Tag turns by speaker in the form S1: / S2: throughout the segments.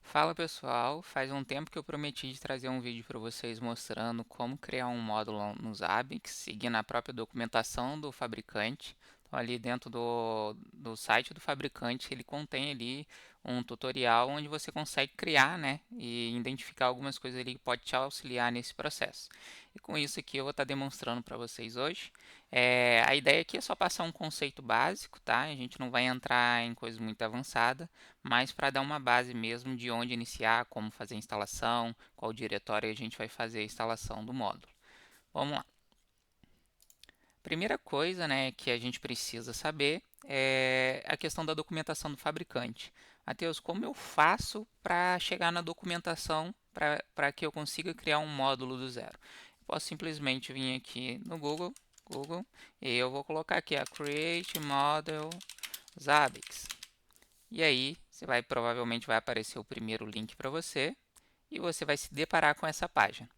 S1: Fala pessoal, faz um tempo que eu prometi de trazer um vídeo para vocês mostrando como criar um módulo no Zabbix, seguindo a própria documentação do fabricante. Então, ali dentro do site do fabricante, ele contém ali um tutorial onde você consegue criar, né, e identificar algumas coisas ali que pode te auxiliar nesse processo. E com isso aqui eu vou estar demonstrando para vocês hoje. A ideia aqui é só passar um conceito básico, tá? A gente não vai entrar em coisas muito avançadas, mas para dar uma base mesmo de onde iniciar, como fazer a instalação, qual diretório a gente vai fazer a instalação do módulo. Vamos lá. Primeira coisa, né, que a gente precisa saber é a questão da documentação do fabricante. Matheus, como eu faço para chegar na documentação para que eu consiga criar um módulo do zero? Eu posso simplesmente vir aqui no Google, e eu vou colocar aqui a Create Model Zabbix. E aí, provavelmente vai aparecer o primeiro link para você e você vai se deparar com essa página.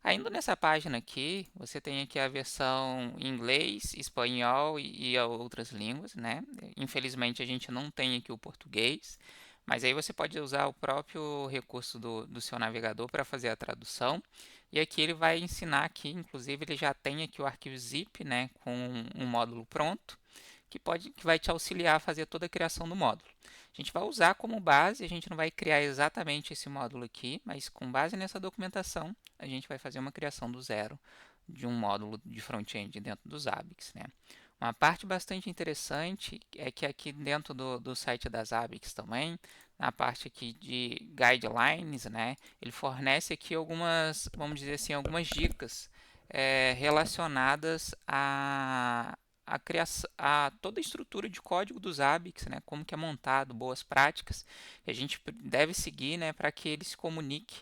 S1: Ainda nessa página aqui, você tem aqui a versão em inglês, espanhol e outras línguas, né? Infelizmente a gente não tem aqui o português, mas aí você pode usar o próprio recurso do seu navegador para fazer a tradução. E aqui ele vai ensinar aqui, inclusive ele já tem aqui o arquivo zip, né, com um módulo pronto que vai te auxiliar a fazer toda a criação do módulo. A gente vai usar como base, a gente não vai criar exatamente esse módulo aqui, mas com base nessa documentação, a gente vai fazer uma criação do zero de um módulo de front-end dentro do Zabbix, né? Uma parte bastante interessante é que aqui dentro do site da Zabbix também, na parte aqui de guidelines, né, ele fornece aqui algumas, vamos dizer assim, algumas dicas relacionadas a criação, a toda a estrutura de código dos Zabbix, né, como que é montado, boas práticas que a gente deve seguir, né, para que ele se comunique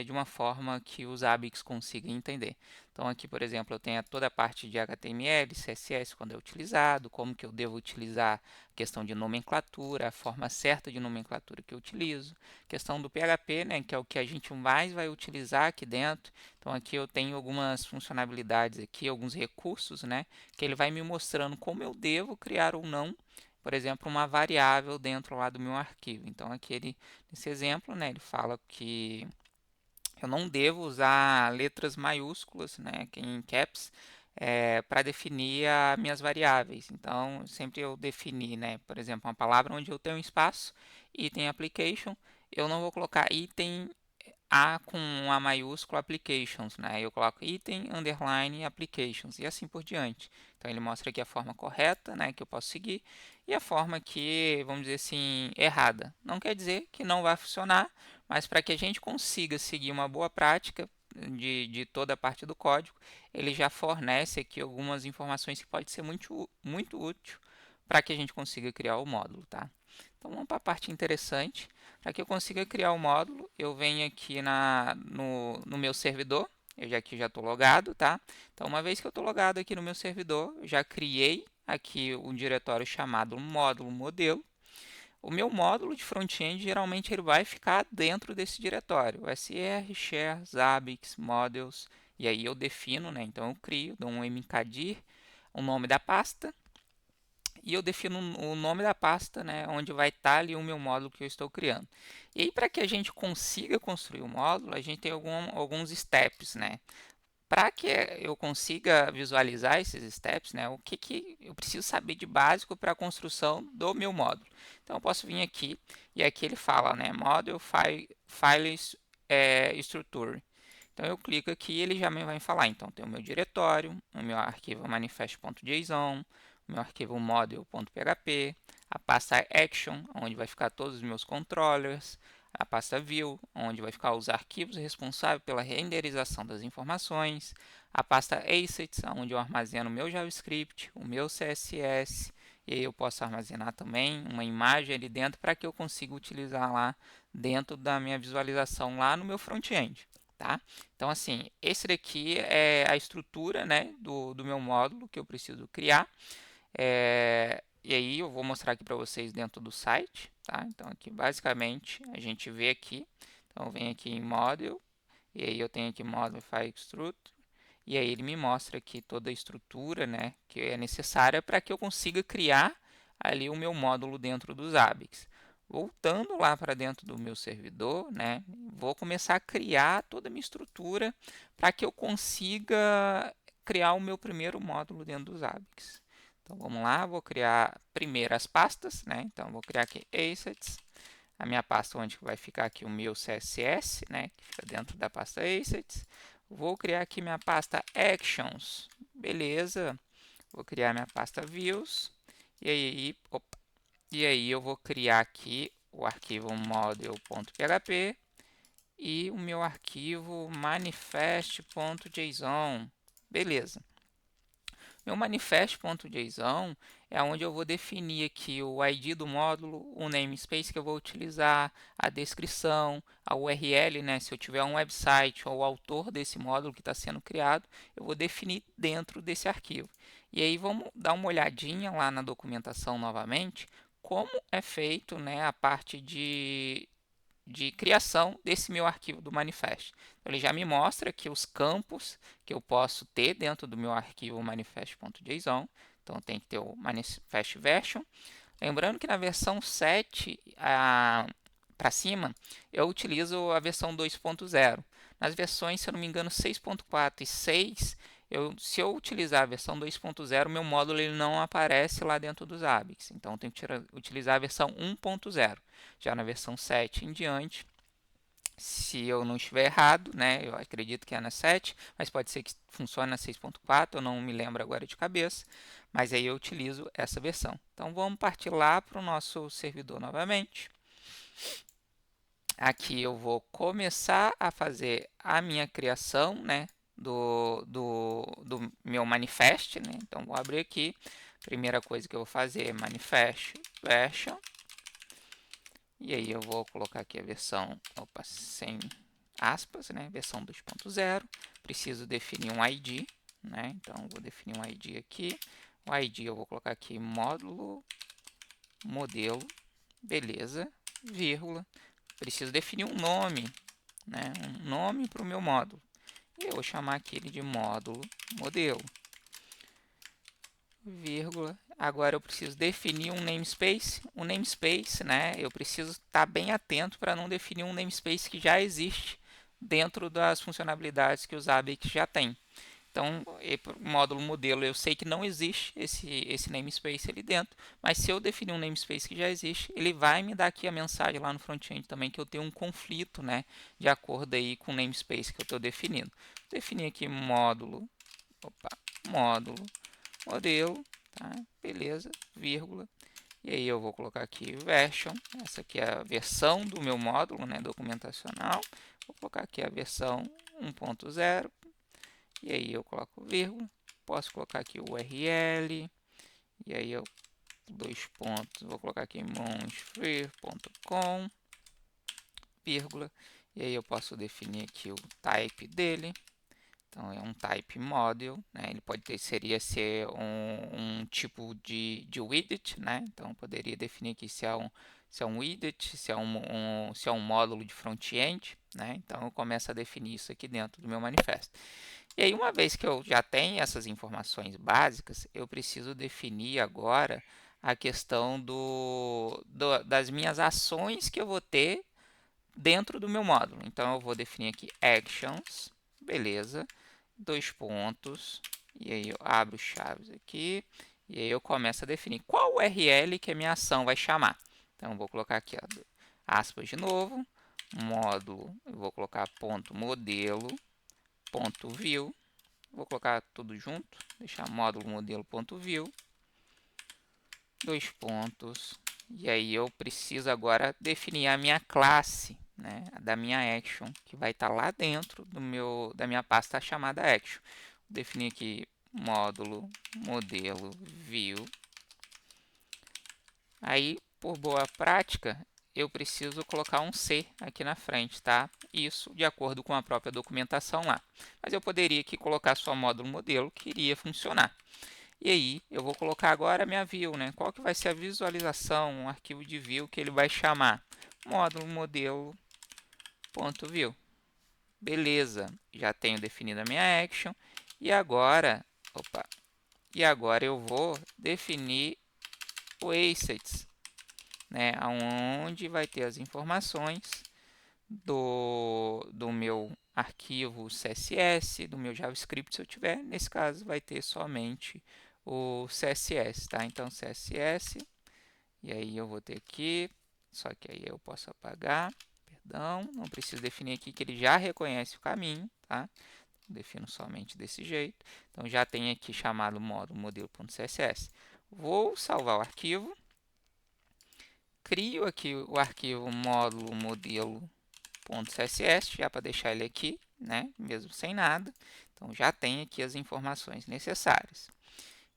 S1: de uma forma que os Zabbix consigam entender. Então aqui, por exemplo, eu tenho toda a parte de HTML, CSS quando é utilizado, como que eu devo utilizar a questão de nomenclatura, a forma certa de nomenclatura que eu utilizo, questão do PHP, né, que é o que a gente mais vai utilizar aqui dentro. Então aqui eu tenho algumas funcionalidades aqui, alguns recursos, né, que ele vai me mostrando como eu devo criar ou não, por exemplo, uma variável dentro lá do meu arquivo. Então aqui ele, nesse exemplo, né, ele fala que eu não devo usar letras maiúsculas, né, em caps, para definir as minhas variáveis. Então, sempre eu definir, né, por exemplo, uma palavra onde eu tenho um espaço, item application, eu não vou colocar item a com A maiúsculo applications, né? Eu coloco item underline applications e assim por diante. Então ele mostra aqui a forma correta, né, que eu posso seguir e a forma que, vamos dizer assim, errada. Não quer dizer que não vai funcionar, mas para que a gente consiga seguir uma boa prática de toda a parte do código, ele já fornece aqui algumas informações que pode ser muito útil para que a gente consiga criar o módulo, tá? Então vamos para a parte interessante. Para que eu consiga criar o módulo, eu venho aqui no meu servidor. Eu já aqui já estou logado, tá? Então uma vez que eu estou logado aqui no meu servidor, eu já criei aqui um diretório chamado módulo modelo. O meu módulo de front-end geralmente ele vai ficar dentro desse diretório, sr, share, zabbix, models, e aí eu defino, né? Então eu crio, dou um mkdir, o nome da pasta, e eu defino o nome da pasta, né, onde vai estar ali o meu módulo que eu estou criando. E aí, para que a gente consiga construir o módulo, a gente tem alguns steps, né? Para que eu consiga visualizar esses steps, né, o que eu preciso saber de básico para a construção do meu módulo. Então, eu posso vir aqui e aqui ele fala, né, Model File Structure. Então, eu clico aqui e ele já me vai falar. Então, tem o meu diretório, o meu arquivo manifest.json, o meu arquivo model.php, a pasta action, onde vai ficar todos os meus controllers, a pasta view, onde vai ficar os arquivos responsáveis pela renderização das informações, a pasta assets, onde eu armazeno o meu JavaScript, o meu CSS, e aí eu posso armazenar também uma imagem ali dentro para que eu consiga utilizar lá dentro da minha visualização lá no meu front-end. Tá? Então, assim, esse daqui é a estrutura, né, do meu módulo que eu preciso criar. E aí eu vou mostrar aqui para vocês dentro do site, tá? Então aqui basicamente a gente vê aqui, então vem aqui em Model, e aí eu tenho aqui Modify Extrude, e aí ele me mostra aqui toda a estrutura, né, que é necessária para que eu consiga criar ali o meu módulo dentro do Zabbix. Voltando lá para dentro do meu servidor, né, vou começar a criar toda a minha estrutura para que eu consiga criar o meu primeiro módulo dentro do Zabbix. Então vamos lá, vou criar primeiro as pastas, né? Então vou criar aqui assets, a minha pasta onde vai ficar aqui o meu CSS, né, que fica dentro da pasta assets. Vou criar aqui minha pasta actions, beleza? Vou criar minha pasta views e aí eu vou criar aqui o arquivo model.php e o meu arquivo manifest.json. Beleza. Meu manifest.json é onde eu vou definir aqui o ID do módulo, o namespace que eu vou utilizar, a descrição, a URL, né? Se eu tiver um website ou o autor desse módulo que está sendo criado, eu vou definir dentro desse arquivo. E aí vamos dar uma olhadinha lá na documentação novamente, como é feito, né, a parte de criação desse meu arquivo do manifest. Então, ele já me mostra aqui os campos que eu posso ter dentro do meu arquivo manifest.json. Então, tem que ter o manifest version. Lembrando que na versão 7 para cima, eu utilizo a versão 2.0. Nas versões, se eu não me engano, 6.4 e 6, se eu utilizar a versão 2.0, meu módulo ele não aparece lá dentro dos Zabbix. Então, eu tenho que utilizar a versão 1.0. Já na versão 7 em diante, se eu não estiver errado, né, eu acredito que é na 7, mas pode ser que funcione na 6.4, eu não me lembro agora de cabeça, mas aí eu utilizo essa versão. Então vamos partir lá para o nosso servidor novamente. Aqui eu vou começar a fazer a minha criação, né, do meu manifest, né? Então vou abrir aqui. Primeira coisa que eu vou fazer é manifest version. E aí eu vou colocar aqui a versão, sem aspas, né? Versão 2.0. Preciso definir um ID, né? Então vou definir um ID aqui. O ID eu vou colocar aqui módulo, modelo, beleza, vírgula. Preciso definir um nome, né? Um nome para o meu módulo. E eu vou chamar aquele de módulo modelo, vírgula. Agora eu preciso definir um namespace. Um namespace, né? Eu preciso estar bem atento para não definir um namespace que já existe dentro das funcionalidades que o Zabbix já tem. Então, o módulo modelo, eu sei que não existe esse namespace ali dentro, mas se eu definir um namespace que já existe, ele vai me dar aqui a mensagem lá no front-end também que eu tenho um conflito, né, de acordo aí com o namespace que eu estou definindo. Vou definir aqui módulo, modelo, tá? Beleza, vírgula. E aí eu vou colocar aqui version, essa aqui é a versão do meu módulo, né, documentacional. Vou colocar aqui a versão 1.0. E aí eu coloco vírgula, posso colocar aqui o URL, e aí eu, dois pontos, vou colocar aqui monstfree.com, vírgula, e aí eu posso definir aqui o type dele. Então é um type model, né? Ele pode ter, ser um tipo de widget, né? Então poderia definir aqui se é um widget, se é um módulo de front-end, né? Então eu começo a definir isso aqui dentro do meu manifesto. E aí, uma vez que eu já tenho essas informações básicas, eu preciso definir agora a questão das minhas ações que eu vou ter dentro do meu módulo. Então, eu vou definir aqui actions, beleza, dois pontos, e aí eu abro chaves aqui, e aí eu começo a definir qual URL que a minha ação vai chamar. Então, eu vou colocar aqui, ó, aspas de novo, módulo, eu vou colocar ponto modelo, ponto view, vou colocar tudo junto, deixar módulo modelo ponto view, dois pontos, e aí eu preciso agora definir a minha classe, né, da minha action, que vai estar lá dentro da minha pasta chamada action. Vou definir aqui módulo modelo view. Aí, por boa prática, eu preciso colocar um C aqui na frente, tá? Isso de acordo com a própria documentação lá. Mas eu poderia aqui colocar só módulo modelo, que iria funcionar. E aí, eu vou colocar agora a minha view, né? Qual que vai ser a visualização, um arquivo de view que ele vai chamar? Módulo modelo.view. Beleza, já tenho definido a minha action. E agora eu vou definir o assets, né, onde vai ter as informações do meu arquivo CSS, do meu JavaScript, se eu tiver. Nesse caso, vai ter somente o CSS, tá? Então, CSS, e aí eu vou ter aqui, só que aí eu posso apagar, perdão, não preciso definir aqui que ele já reconhece o caminho, tá? Defino somente desse jeito. Então, já tem aqui chamado módulo modelo.css. Vou salvar o arquivo, crio aqui o arquivo módulo modelo.css, já para deixar ele aqui, né, mesmo sem nada. Então, já tem aqui as informações necessárias.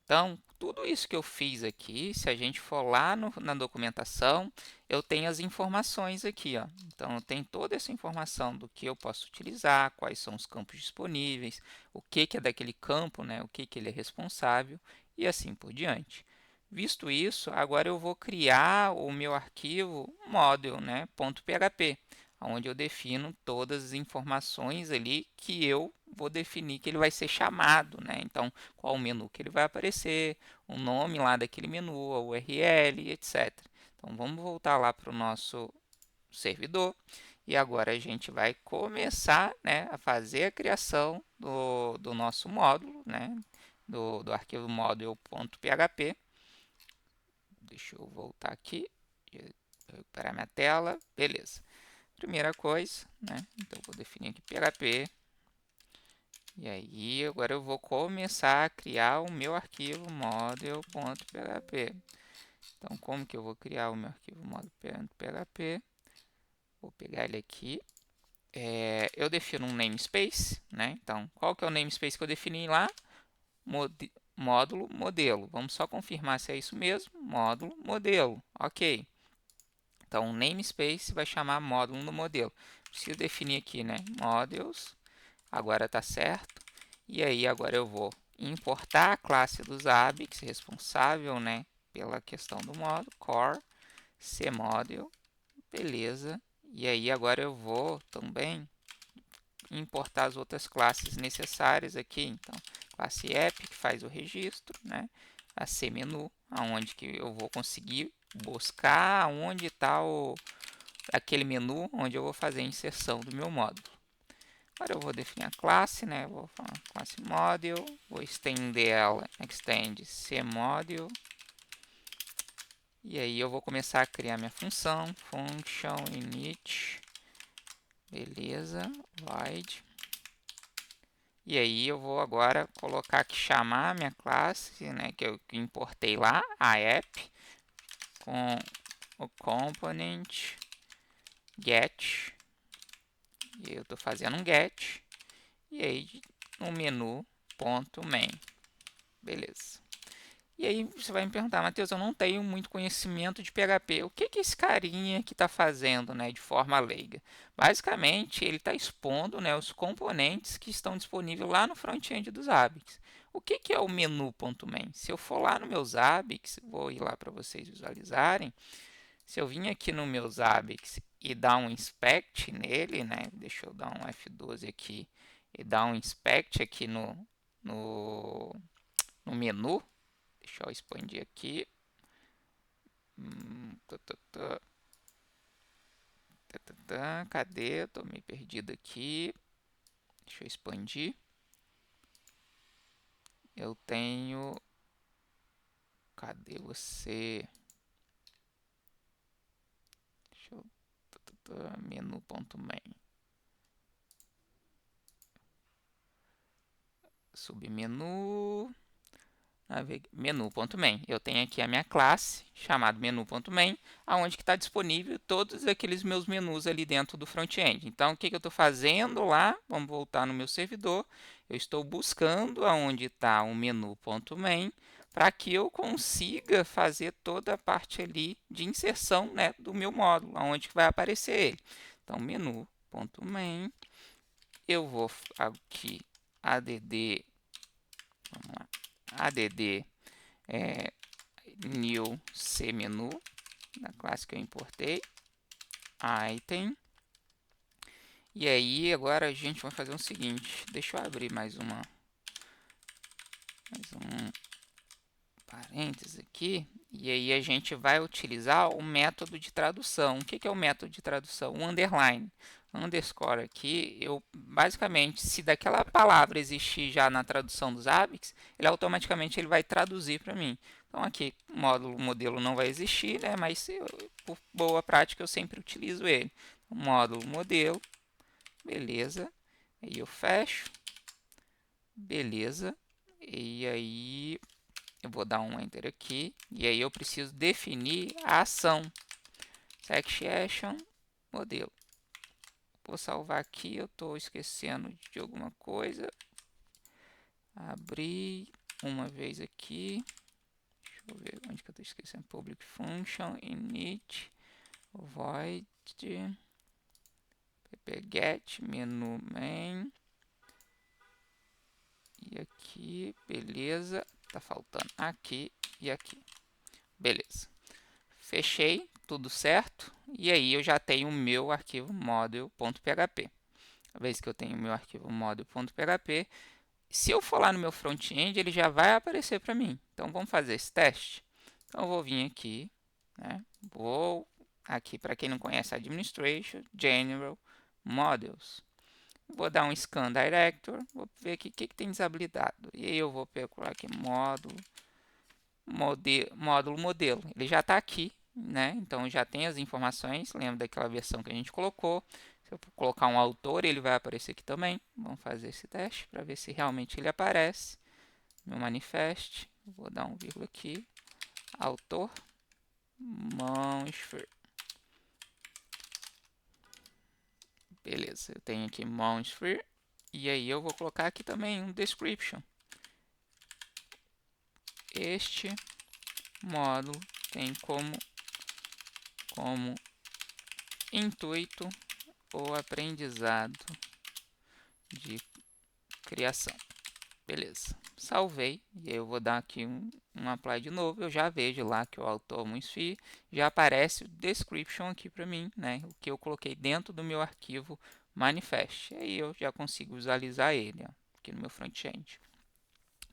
S1: Então, tudo isso que eu fiz aqui, se a gente for lá na documentação, eu tenho as informações aqui, ó. Então, eu tenho toda essa informação do que eu posso utilizar, quais são os campos disponíveis, o que é daquele campo, né, o que ele é responsável e assim por diante. Visto isso, agora eu vou criar o meu arquivo model, né, .php, onde eu defino todas as informações ali que eu vou definir que ele vai ser chamado, né? Então, qual o menu que ele vai aparecer, o nome lá daquele menu, a URL, etc. Então, vamos voltar lá para o nosso servidor e agora a gente vai começar, né, a fazer a criação do nosso módulo, né, do arquivo model.php. Deixa eu voltar aqui, recuperar minha tela, beleza. Primeira coisa, né, então vou definir aqui PHP. E aí, agora eu vou começar a criar o meu arquivo model.php. Então, como que eu vou criar o meu arquivo model.php? Vou pegar ele aqui. Eu defino um namespace, né? Então, qual que é o namespace que eu defini lá? Módulo modelo. Vamos só confirmar se é isso mesmo. Módulo modelo. Ok. Então, o namespace vai chamar módulo no modelo. Preciso definir aqui, né? Models. Agora está certo. E aí agora eu vou importar a classe do Zabbix, responsável, né, pela questão do módulo, core, cmodule, beleza. E aí agora eu vou também importar as outras classes necessárias aqui. Então, classe app, que faz o registro, né, a cmenu, aonde que eu vou conseguir buscar onde está aquele menu onde eu vou fazer a inserção do meu módulo. Agora eu vou definir a classe, né? Vou falar classe model, vou estender ela, extend cmodule. E aí eu vou começar a criar minha função, function init, beleza, void. E aí eu vou agora colocar aqui chamar a minha classe, né, que eu importei lá, a app, com o component get. E eu estou fazendo um get. E aí no menu ponto main. Beleza. E aí você vai me perguntar, Matheus, eu não tenho muito conhecimento de PHP. O que esse carinha que está fazendo, né, de forma leiga? Basicamente, ele está expondo, né, os componentes que estão disponíveis lá no front-end do Zabbix. O que é o menu.main? Se eu for lá no meu Zabbix, vou ir lá para vocês visualizarem. Se eu vim aqui no meu Zabbix e dar um inspect nele, né, deixa eu dar um F12 aqui e dar um inspect aqui no menu. Deixa eu expandir aqui. Cadê? Tô meio perdido aqui. Deixa eu expandir. Eu tenho. Cadê você? Deixa eu. Menu.main. Submenu. Menu.main. Eu tenho aqui a minha classe chamada menu.main, aonde que está disponível todos aqueles meus menus ali dentro do front-end. Então, o que eu estou fazendo lá? Vamos voltar no meu servidor. Eu estou buscando aonde está o menu.main para que eu consiga fazer toda a parte ali de inserção, né, do meu módulo, aonde que vai aparecer ele. Então, menu.main. Eu vou aqui add, vamos lá, add new cmenu, da classe que eu importei, item. E aí agora a gente vai fazer o seguinte, deixa eu abrir mais um parênteses aqui, e aí a gente vai utilizar o método de tradução. O que é o método de tradução? O underline. Underscore aqui, eu basicamente, se daquela palavra existir já na tradução dos ABICs, ele automaticamente ele vai traduzir para mim. Então aqui, módulo modelo não vai existir, né? Mas por boa prática eu sempre utilizo ele. Módulo modelo, beleza. Aí eu fecho, beleza. E aí eu vou dar um enter aqui, e aí eu preciso definir a ação. Action modelo. Vou salvar aqui, eu estou esquecendo de alguma coisa. Abrir uma vez aqui. Deixa eu ver onde que eu estou esquecendo. Public function, init, void, ppget, menu main. E aqui, beleza. Tá faltando aqui e aqui. Beleza. Fechei, tudo certo. E aí eu já tenho o meu arquivo model.php. Uma vez que eu tenho o meu arquivo model.php, se eu for lá no meu front-end, ele já vai aparecer para mim. Então vamos fazer esse teste. Então eu vou vir aqui, né? Vou aqui, para quem não conhece, Administration, General, Models. Vou dar um Scan Director, vou ver aqui o que tem desabilitado. E aí eu vou procurar aqui módulo modelo. Ele já está aqui, né? Então já tem as informações. Lembra daquela versão que a gente colocou? Se eu colocar um autor, ele vai aparecer aqui também. Vamos fazer esse teste para ver se realmente ele aparece. Meu manifest, vou dar um vírgula aqui. Autor, Monster. Beleza, eu tenho aqui Monster. E aí eu vou colocar aqui também um description. Este módulo tem como intuito o aprendizado de criação. Beleza, salvei e eu vou dar aqui um apply de novo. Eu já vejo lá que o autor Moonsphere já aparece o description aqui para mim, né? O que eu coloquei dentro do meu arquivo manifest. E aí eu já consigo visualizar ele ó, aqui no meu front-end.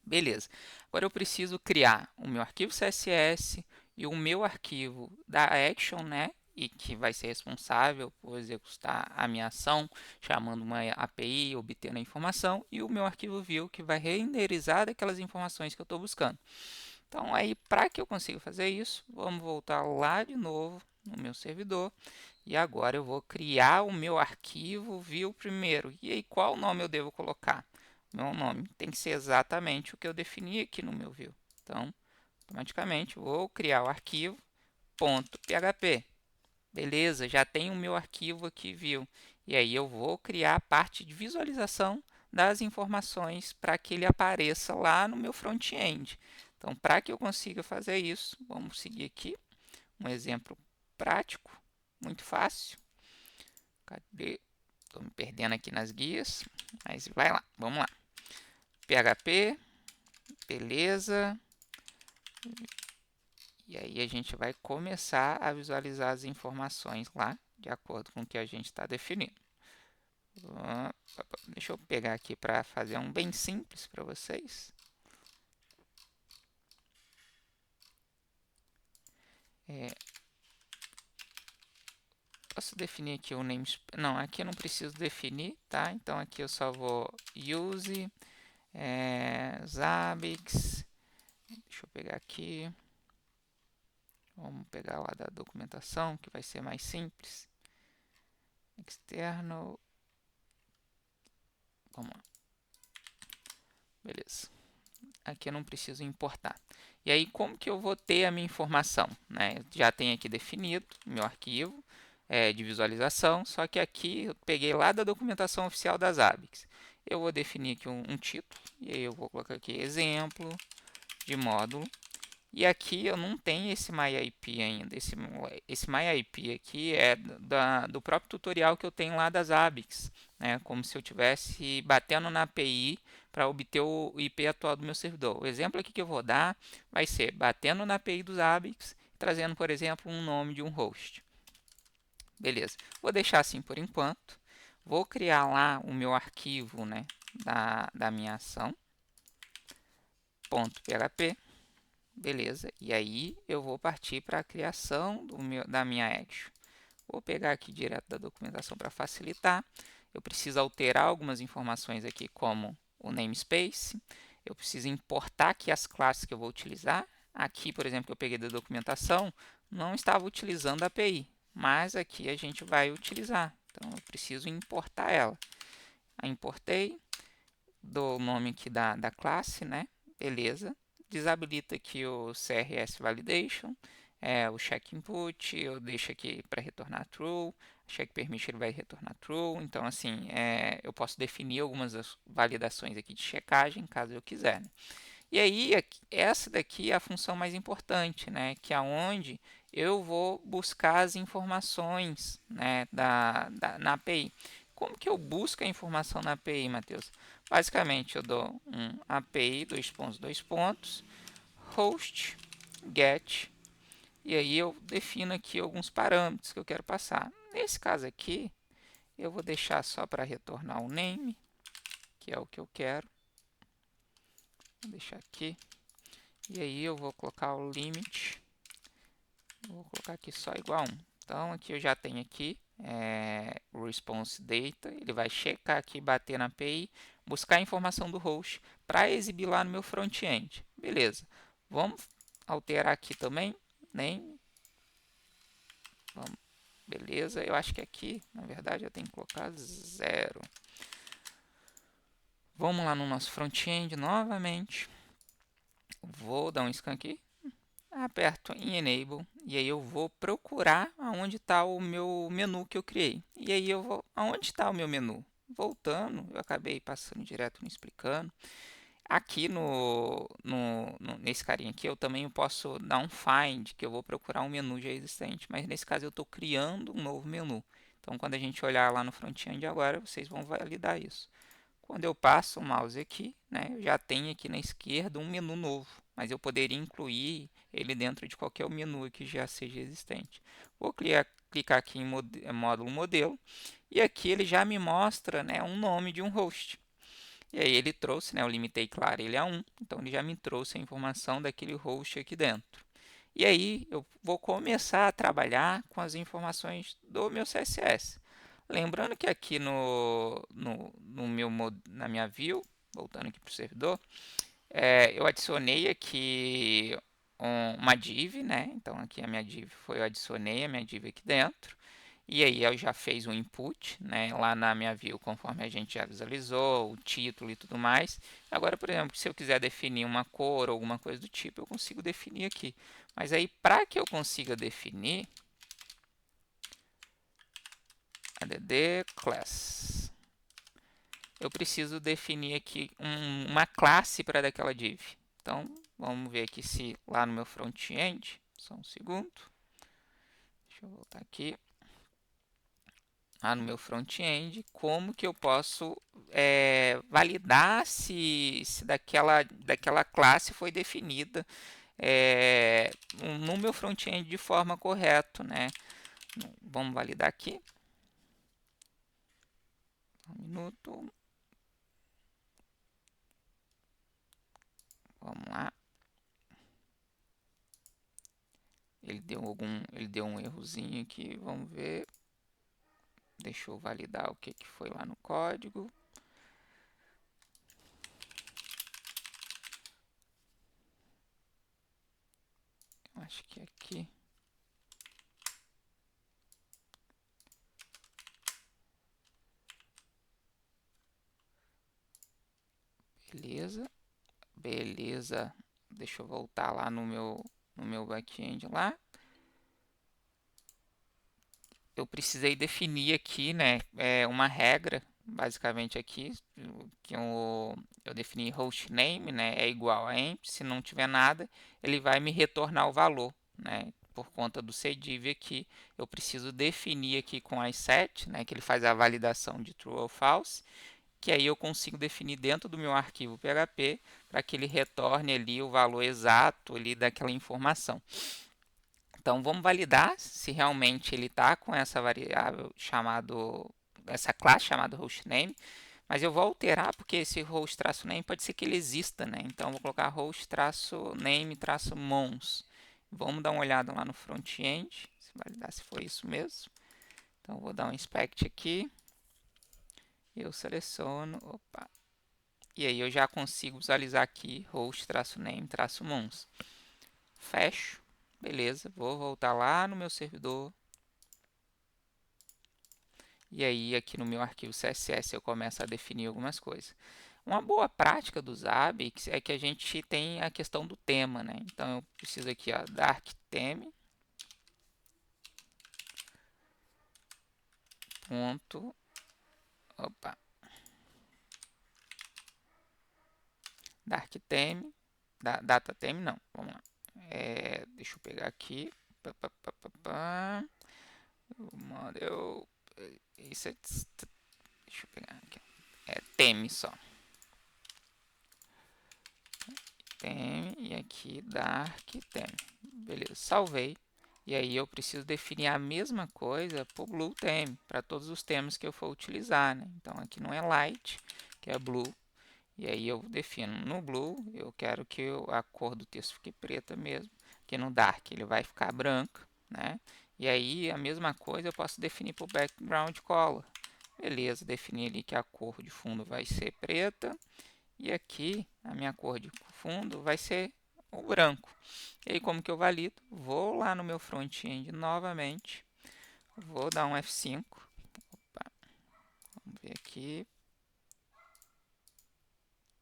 S1: Beleza, agora eu preciso criar o meu arquivo CSS e o meu arquivo da action, né? E que vai ser responsável por executar a minha ação, chamando uma API, obtendo a informação, e o meu arquivo view, que vai renderizar aquelas informações que eu estou buscando. Então, aí, para que eu consiga fazer isso, vamos voltar lá de novo no meu servidor, e agora eu vou criar o meu arquivo view primeiro. E aí, qual nome eu devo colocar? Meu nome tem que ser exatamente o que eu defini aqui no meu view. Então, automaticamente, vou criar o arquivo .php. Beleza, já tenho o meu arquivo aqui, viu? E aí eu vou criar a parte de visualização das informações para que ele apareça lá no meu front-end. Então, para que eu consiga fazer isso, vamos seguir aqui um exemplo prático, muito fácil. Cadê? Estou me perdendo aqui nas guias, mas vai lá, vamos lá. PHP, beleza. E aí a gente vai começar a visualizar as informações lá, de acordo com o que a gente está definindo. Deixa eu pegar aqui para fazer um bem simples para vocês. Posso definir aqui o namespace? Não, aqui eu não preciso definir, tá? Então aqui eu só vou use Zabbix. Deixa eu pegar aqui. Vamos pegar lá da documentação, que vai ser mais simples. External. Vamos lá. Beleza. Aqui eu não preciso importar. E aí, como que eu vou ter a minha informação? Né? Já tem aqui definido meu arquivo de visualização, só que aqui eu peguei lá da documentação oficial das ABICs. Eu vou definir aqui um título, e aí eu vou colocar aqui exemplo de módulo. E aqui eu não tenho esse MyIP ainda. Esse MyIP aqui é do próprio tutorial que eu tenho lá das ABICs. Né? Como se eu estivesse batendo na API para obter o IP atual do meu servidor. O exemplo aqui que eu vou dar vai ser batendo na API dos ABICs, trazendo, por exemplo, um nome de um host. Beleza. Vou deixar assim por enquanto. Vou criar lá o meu arquivo, né, da minha ação. .php. Beleza. E aí eu vou partir para a criação da minha action. Vou pegar aqui direto da documentação para facilitar. Eu preciso alterar algumas informações aqui, como o namespace. Eu preciso importar aqui as classes que eu vou utilizar. Aqui, por exemplo, que eu peguei da documentação, não estava utilizando a API, mas aqui a gente vai utilizar. Então, eu preciso importar ela. A importei, dou o nome aqui da classe, né? Beleza. Desabilita aqui o CRS Validation, o check input, eu deixo aqui para retornar true, check permit ele vai retornar true, então assim, eu posso definir algumas das validações aqui de checagem, caso eu quiser. Né? E aí, essa daqui é a função mais importante, né? Que é onde eu vou buscar as informações, né, na API. Como que eu busco a informação na API, Matheus? Basicamente, eu dou um API, dois pontos, host, get, e aí eu defino aqui alguns parâmetros que eu quero passar. Nesse caso aqui, eu vou deixar só para retornar o name, que é o que eu quero. Vou deixar aqui. E aí eu vou colocar o limit, vou colocar aqui só igual a 1. Então aqui eu já tenho aqui o response data, ele vai checar aqui, bater na API, buscar a informação do host para exibir lá no meu front-end. Beleza, vamos alterar aqui também, name, vamos, beleza, eu acho que aqui, na verdade, eu tenho que colocar 0. Vamos lá no nosso front-end novamente, vou dar um scan aqui, aperto em Enable e aí eu vou procurar aonde está o meu menu que eu criei. E aí eu vou, aonde está o meu menu? Voltando, eu acabei passando direto no explicando. Aqui nesse carinha aqui eu também posso dar um find, que eu vou procurar um menu já existente, mas nesse caso eu estou criando um novo menu. Então quando a gente olhar lá no front-end agora, vocês vão validar isso. Quando eu passo o mouse aqui, né, eu já tenho aqui na esquerda um menu novo, mas eu poderia incluir ele dentro de qualquer menu que já seja existente. Vou clicar aqui em módulo modelo e aqui ele já me mostra, né, um nome de um host. E aí ele trouxe, né, eu limitei, claro, ele a 1, então ele já me trouxe a informação daquele host aqui dentro. E aí eu vou começar a trabalhar com as informações do meu CSS. Lembrando que aqui na minha view, voltando aqui para o servidor, eu adicionei aqui uma div, né? Então aqui a minha div foi, eu adicionei a minha div aqui dentro. E aí eu já fez o input, né, lá na minha view, conforme a gente já visualizou, o título e tudo mais. Agora, por exemplo, se eu quiser definir uma cor ou alguma coisa do tipo, eu consigo definir aqui. Mas aí, para que eu consiga definir, add class, eu preciso definir aqui uma classe para daquela div. Então, vamos ver aqui se lá no meu front-end, só um segundo, deixa eu voltar aqui. Lá no meu front-end, como que eu posso validar se daquela classe foi definida no meu front-end de forma correta, né? Vamos validar aqui. Um minuto. Vamos lá. Ele deu um errozinho aqui, vamos ver. Deixa eu validar o que foi lá no código. Acho que aqui. Beleza. Beleza. Deixa eu voltar lá no meu back-end lá. Eu precisei definir aqui, né, uma regra, basicamente aqui, que eu defini hostname, né, é igual a empty, se não tiver nada, ele vai me retornar o valor, né, por conta do cdiv aqui, eu preciso definir aqui com as set, né, que ele faz a validação de true ou false, que aí eu consigo definir dentro do meu arquivo PHP para que ele retorne ali o valor exato ali daquela informação. Então vamos validar se realmente ele está com essa variável essa classe chamada hostname, Mas eu vou alterar porque esse host-name pode ser que ele exista, né? Então eu vou colocar host-name-mons. Vamos dar uma olhada lá no front-end, validar se foi isso mesmo. Então eu vou dar um inspect aqui. Eu seleciono, opa. E aí eu já consigo visualizar aqui host-name-mons. Fecho. Beleza, vou voltar lá no meu servidor. E aí aqui no meu arquivo CSS eu começo a definir algumas coisas. Uma boa prática do Zabbix é que a gente tem a questão do tema, né? Então eu preciso aqui, ó, dark theme, ponto, opa, dark theme, data theme não, vamos lá. Deixa eu pegar aqui, model, isso é, deixa eu pegar aqui, theme só. Theme e aqui dark theme. Beleza, salvei. E aí eu preciso definir a mesma coisa para o blue theme, para todos os temas que eu for utilizar, né? Então aqui não é light, que é blue. E aí eu defino no blue, eu quero que a cor do texto fique preta mesmo. Aqui no dark ele vai ficar branco, né? E aí a mesma coisa eu posso definir para o background color. Beleza, defini ali que a cor de fundo vai ser preta. E aqui a minha cor de fundo vai ser o branco. E aí como que eu valido? Vou lá no meu front-end novamente. Vou dar um F5. Opa, vamos ver aqui.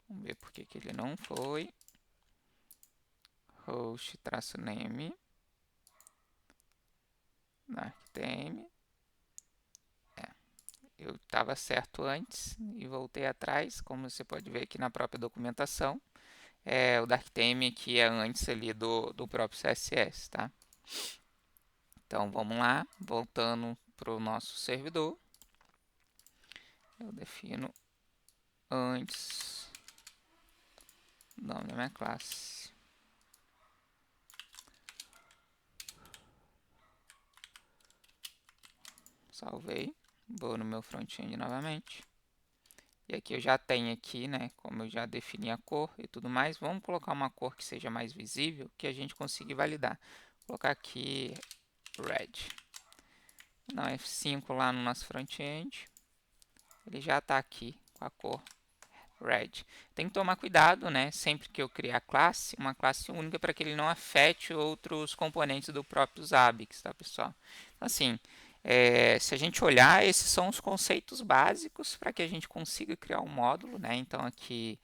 S1: Vamos ver porque que ele não foi. Host-name. Darkttheme. Eu estava certo antes e voltei atrás, como você pode ver aqui na própria documentação. O Darkttheme que é antes ali do próprio CSS, tá? Então vamos lá, voltando para o nosso servidor. Eu defino antes o nome da minha classe. Salvei. Vou no meu front-end novamente. E aqui eu já tenho aqui, né, como eu já defini a cor e tudo mais, vamos colocar uma cor que seja mais visível, que a gente consiga validar. Vou colocar aqui red. Dá um F5 lá no nosso front-end. Ele já está aqui com a cor red. Tem que tomar cuidado, né? Sempre que eu criar classe, uma classe única para que ele não afete outros componentes do próprio Zabbix, tá, pessoal? Então, assim, se a gente olhar, esses são os conceitos básicos para que a gente consiga criar um módulo, né? Então, aqui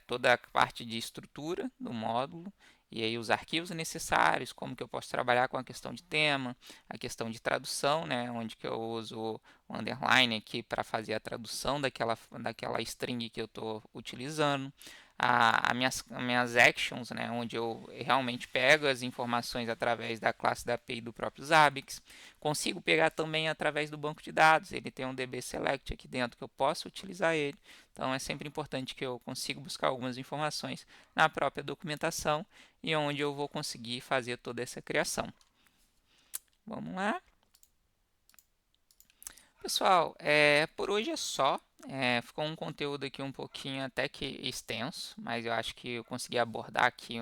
S1: toda a parte de estrutura do módulo, e aí os arquivos necessários, como que eu posso trabalhar com a questão de tema, a questão de tradução, né, onde que eu uso o underline aqui para fazer a tradução daquela string que eu estou utilizando, minhas actions, né, onde eu realmente pego as informações através da classe da API do próprio Zabbix, consigo pegar também através do banco de dados, ele tem um DB Select aqui dentro que eu posso utilizar ele, então é sempre importante que eu consiga buscar algumas informações na própria documentação e onde eu vou conseguir fazer toda essa criação. Vamos lá. Pessoal, por hoje é só. Ficou um conteúdo aqui um pouquinho até que extenso, mas eu acho que eu consegui abordar aqui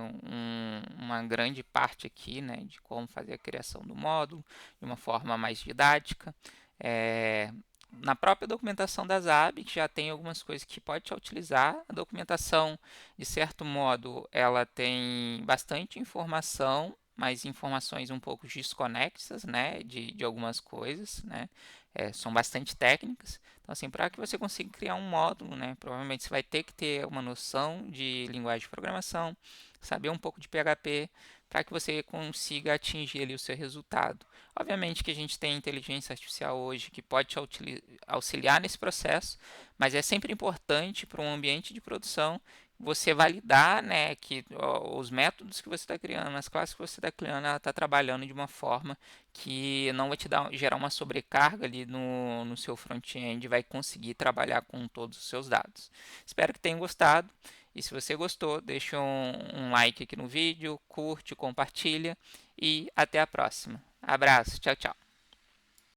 S1: uma grande parte aqui, né, de como fazer a criação do módulo de uma forma mais didática. Na própria documentação da Zabbix já tem algumas coisas que pode te utilizar. A documentação, de certo modo, ela tem bastante informação, mas informações um pouco desconexas, né, de algumas coisas, né, são bastante técnicas. Então, assim, para que você consiga criar um módulo, né, provavelmente você vai ter que ter uma noção de linguagem de programação, saber um pouco de PHP, para que você consiga atingir ali o seu resultado. Obviamente que a gente tem inteligência artificial hoje que pode te auxiliar nesse processo, mas é sempre importante para um ambiente de produção você validar, né, que os métodos que você está criando, as classes que você está criando, ela está trabalhando de uma forma que não vai te gerar uma sobrecarga ali no seu front-end, vai conseguir trabalhar com todos os seus dados. Espero que tenham gostado. E se você gostou, deixa um like aqui no vídeo, curte, compartilha e até a próxima. Abraço, tchau, tchau.